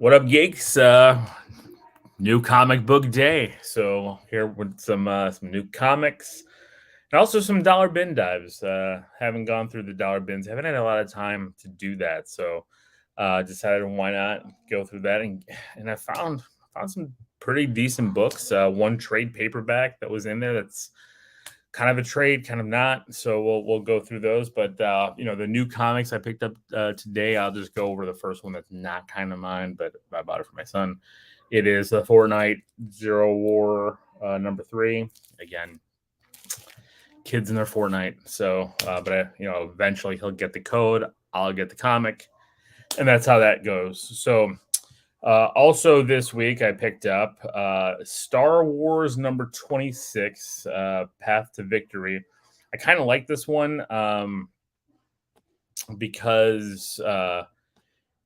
What up, geeks? New comic book day. So here with some new comics and also some dollar bin dives. Haven't gone through the dollar bins. Haven't had a lot of time to do that. So decided why not go through that and I found some pretty decent books. One trade paperback that was in there that's kind of a trade, kind of not. So we'll go through those. But the new comics I picked up today, I'll just go over the first one that's not kind of mine, but I bought it for my son. It is the Fortnite Zero War number 3. Again, kids in their Fortnite. So, eventually he'll get the code. I'll get the comic, and that's how that goes. So. Also, this week I picked up Star Wars number 26, Path to Victory. I kind of like this one because I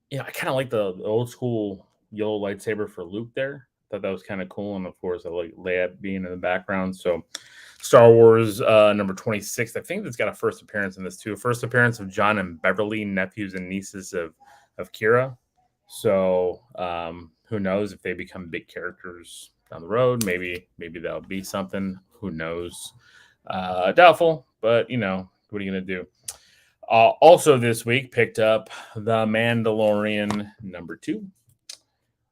kind of like the old school yellow lightsaber for Luke there. Thought that was kind of cool, and of course, I like Leia being in the background. So, Star Wars number 26. I think it's got a first appearance in this too. First appearance of John and Beverly, nephews and nieces of Kira. So who knows if they become big characters down the road? Maybe that'll be something. Who knows? Doubtful, but what are you gonna do? Also this week picked up the Mandalorian number 2.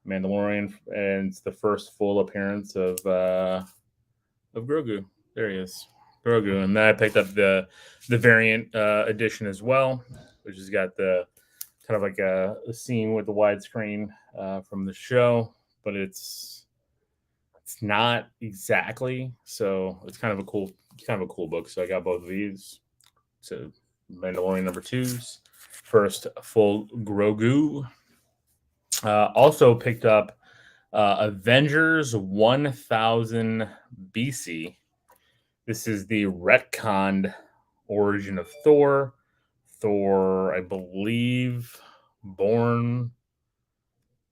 Mandalorian, and it's the first full appearance of Grogu. There he is, Grogu, and then I picked up the variant edition as well, which has got the kind of like a scene with the widescreen from the show, but it's not exactly. So it's kind of a cool book. So I got both of these. So Mandalorian number 2's first full Grogu. Also picked up Avengers 1000 BC. This is the retconned origin of Thor. Thor, I believe, born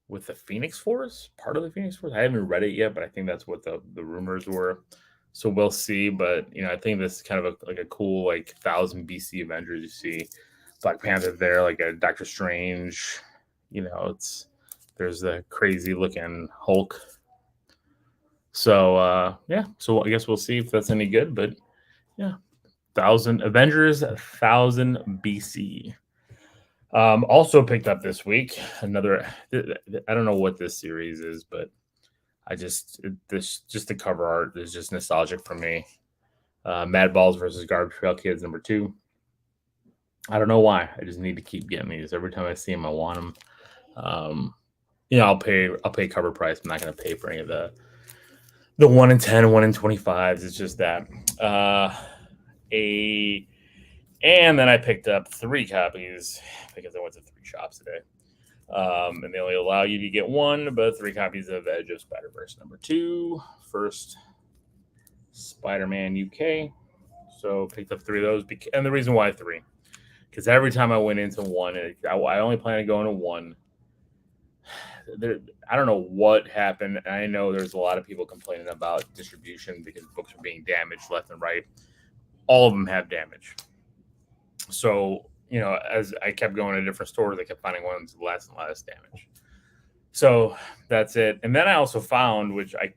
with the Phoenix Force, part of the Phoenix Force. I haven't read it yet, but I think that's what the rumors were. So we'll see. But I think this is kind of a cool 1000 BC Avengers. You see Black Panther there, like a Doctor Strange. There's the crazy looking Hulk. So so I guess we'll see if that's any good. But yeah. Avengers 1000 BC. Also picked up this week another. I don't know what this series is, but just the cover art is just nostalgic for me. Mad Balls versus Garbage Pail Kids number 2. I don't know why. I just need to keep getting these. Every time I see them, I want them. I'll pay cover price. I'm not going to pay for any of the 1 in 10, 1 in 25s. It's just that. And then I picked up 3 copies because I went to 3 shops today. And they only allow you to get 1, but 3 copies of Edge of Spider-Verse number 2, first Spider-Man UK. So picked up 3 of those. And the reason why 3, because every time I went into one, I only plan on going to one. I don't know what happened. I know there's a lot of people complaining about distribution because books are being damaged left and right. All of them have damage. So, as I kept going to different stores, I kept finding ones with less and less damage. So that's it. And then I also found, which I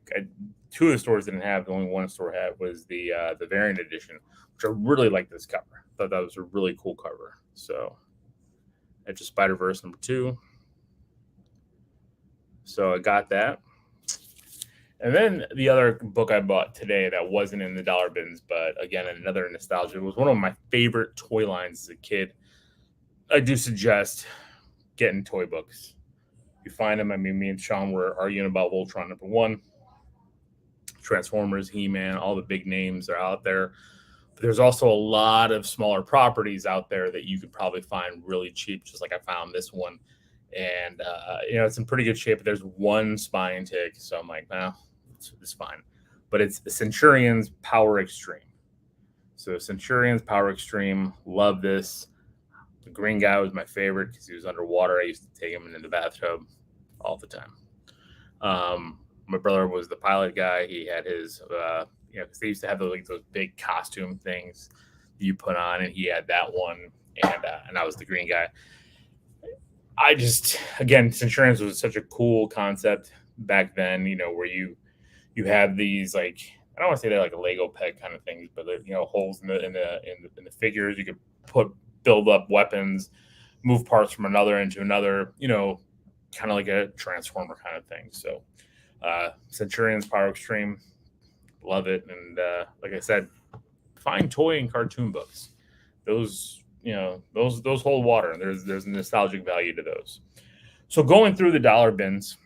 2 of the stores didn't have, the only one store had, was the variant edition, which I really like this cover. I thought that was a really cool cover. So Edge of Spider-Verse number 2. So I got that. And then the other book I bought today that wasn't in the dollar bins, but again, another nostalgia, was one of my favorite toy lines as a kid. I do suggest getting toy books. You find them. I mean, me and Sean were arguing about Voltron number 1. Transformers, He-Man, all the big names are out there. But there's also a lot of smaller properties out there that you could probably find really cheap, just like I found this one. And, it's in pretty good shape. But there's one spine tick. So I'm like, it's fine. But it's the Centurion's Power Extreme. So Centurion's Power Extreme. Love this. The green guy was my favorite because he was underwater. I used to take him into the bathtub all the time. My brother was the pilot guy. He had his, because they used to have those big costume things you put on, and he had that one. And I was the green guy. I just, again, Centurions was such a cool concept back then, where you have these, like, I don't want to say they're like a Lego peg kind of things, but holes in the figures. You could build up weapons, move parts from another into another, kind of like a transformer kind of thing. So Centurions Power Extreme, love it. And like I said, fine toy and cartoon books. Those those hold water, and there's nostalgic value to those. So going through the dollar bins,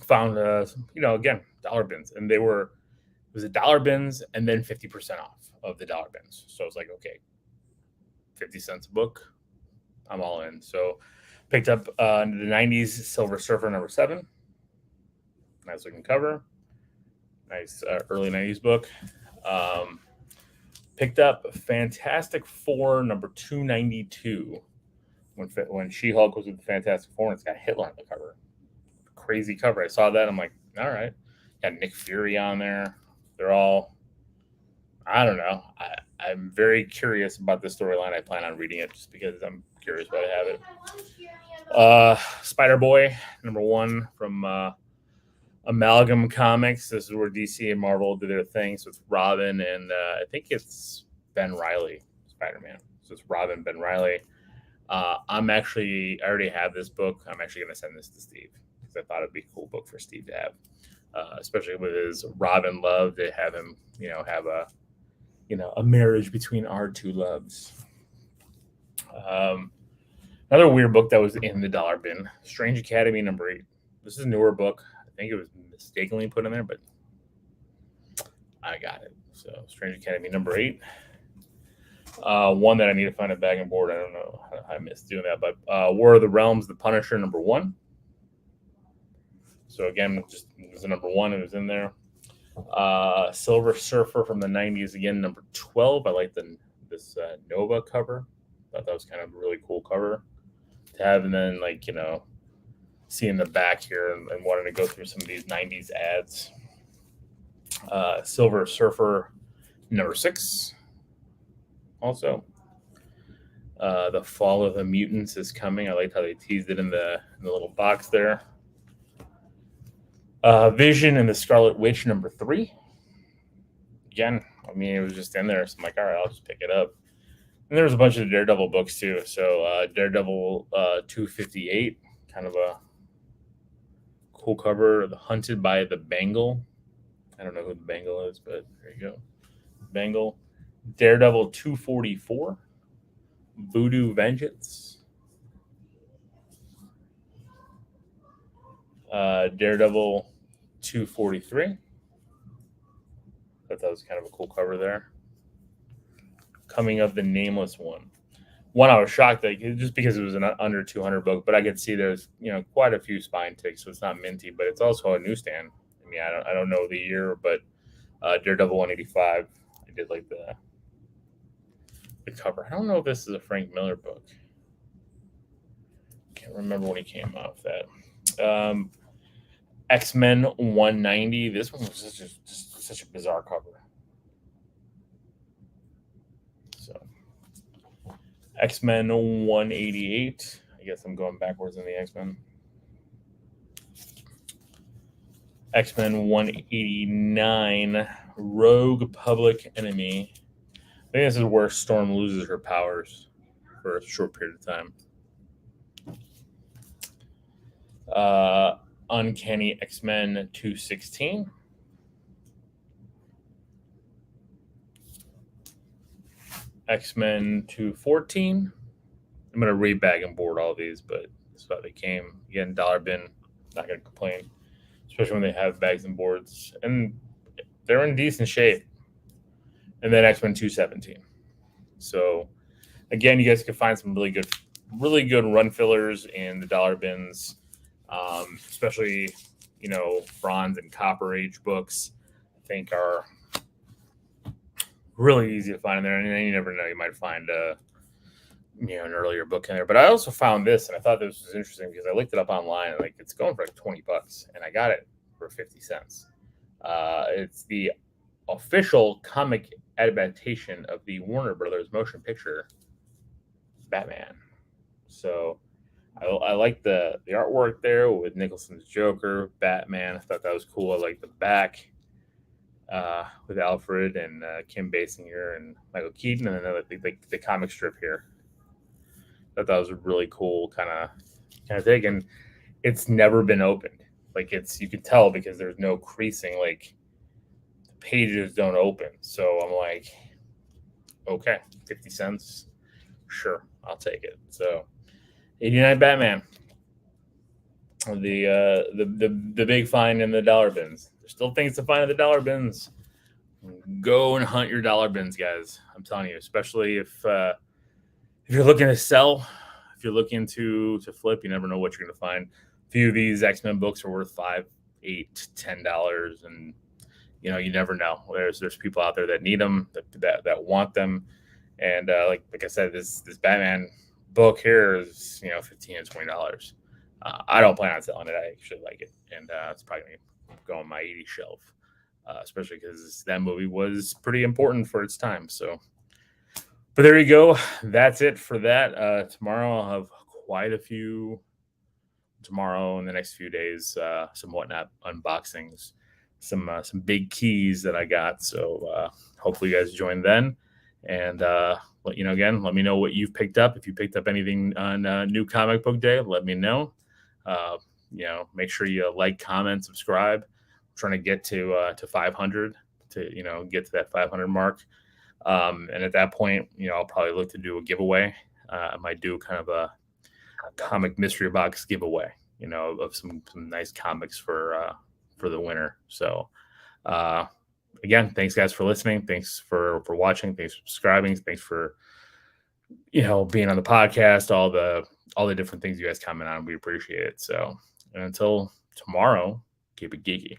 found again, dollar bins, and it was a dollar bins and then 50% off of the dollar bins. So I was like, okay, 50 cents a book, I'm all in. So picked up the 90s Silver Surfer #7. Nice looking cover. Nice early 90s book. Picked up Fantastic Four #292 when She-Hulk was with the Fantastic Four, and it's got Hitler on the cover. Crazy cover. I saw that. I'm like, all right. Got Nick Fury on there. They're all, I don't know. I'm very curious about this storyline. I plan on reading it just because I'm curious, but I have it. Spider-Boy #1 from Amalgam Comics. This is where DC and Marvel did their thing. So it's Robin and I think it's Ben Reilly, Spider-Man. So it's Robin, Ben Reilly. I already have this book. I'm actually going to send this to Steve because I thought it'd be a cool book for Steve to have, especially with his Robin love. To have him, have a marriage between our two loves. Another weird book that was in the dollar bin, Strange Academy #8. This is a newer book. I think it was mistakenly put in there, but I got it. So Strange Academy #8. One that I need to find a bag and board. I don't know how I missed doing that, but War of the Realms, The Punisher #1. So again, just it was a #1. It was in there. Silver Surfer from the 90s again, #12. I like this Nova cover. Thought that was kind of a really cool cover to have, and then seeing the back here and wanting to go through some of these 90s ads. Silver Surfer #6. Also, The Fall of the Mutants is coming. I liked how they teased it in the little box there. Vision and the Scarlet Witch #3. Again, I mean, it was just in there, so I'm like, all right, I'll just pick it up. And there was a bunch of Daredevil books too. So Daredevil 258, kind of a cool cover. The Hunted by the Bangle. I don't know who the Bangle is, but there you go. Bangle. Daredevil 244. Voodoo Vengeance. Daredevil 243. Thought that was kind of a cool cover there. Coming of the Nameless One. One I was shocked that just because it was an under 200 book, but I could see there's quite a few spine ticks, so it's not minty, but it's also a newsstand. I mean, I don't know the year, but Daredevil 185. I did like the cover. I don't know if this is a Frank Miller book. Can't remember when he came out with that. X-Men 190. This one was just such a bizarre cover. So X-Men 188. I guess I'm going backwards in the X-Men. X-Men 189. Rogue Public Enemy. I think this is where Storm loses her powers for a short period of time. Uncanny X-Men 216. X-Men 214. I'm going to re-bag and board all these, but that's how they came. Again, dollar bin, not going to complain, especially when they have bags and boards. And they're in decent shape. And then X-Men 217. So, again, you guys can find some really good run fillers in the dollar bins, especially, bronze and copper age books, I think are really easy to find in there. And you never know, you might find an earlier book in there. But I also found this, and I thought this was interesting because I looked it up online, and it's going for like $20, and I got it for 50 cents. It's the official comic adaptation of the Warner Brothers motion picture Batman. So I like the artwork there with Nicholson's Joker, Batman. I thought that was cool. I like the back with Alfred and Kim Basinger and Michael Keaton, and then the comic strip here. I thought that was a really cool kind of thing, and it's never been opened. Like you can tell because there's no creasing. Like the pages don't open. So I'm like, okay, 50 cents, sure, I'll take it. So 89 Batman. The big find in the dollar bins. There's still things to find in the dollar bins. Go and hunt your dollar bins, guys. I'm telling you, especially if you're looking to sell, if you're looking to flip, you never know what you're going to find. A few of these X-Men books are worth $5, $8, $10, and you never know. There's people out there that need them, that want them, and like I said, this Batman book here is $15 to $20. I don't plan on selling it. I actually like it, and it's probably going to go on my 80 shelf, especially because that movie was pretty important for its time. So, but there you go. That's it for that. Tomorrow I'll have quite a few. Tomorrow in the next few days, some whatnot unboxings, some big keys that I got. So hopefully you guys join then, and let me know what you've picked up. If you picked up anything on New Comic Book Day, let me know. Make sure you like, comment, subscribe. I'm trying to get to 500 to get to that 500 mark, and at that point, I'll probably look to do a giveaway. I might do kind of a comic mystery box giveaway, of some nice comics for the winner. So again, thanks guys for listening. Thanks for watching. Thanks for subscribing. Thanks for being on the podcast, all the different things you guys comment on. We appreciate it. So, and until tomorrow, keep it geeky.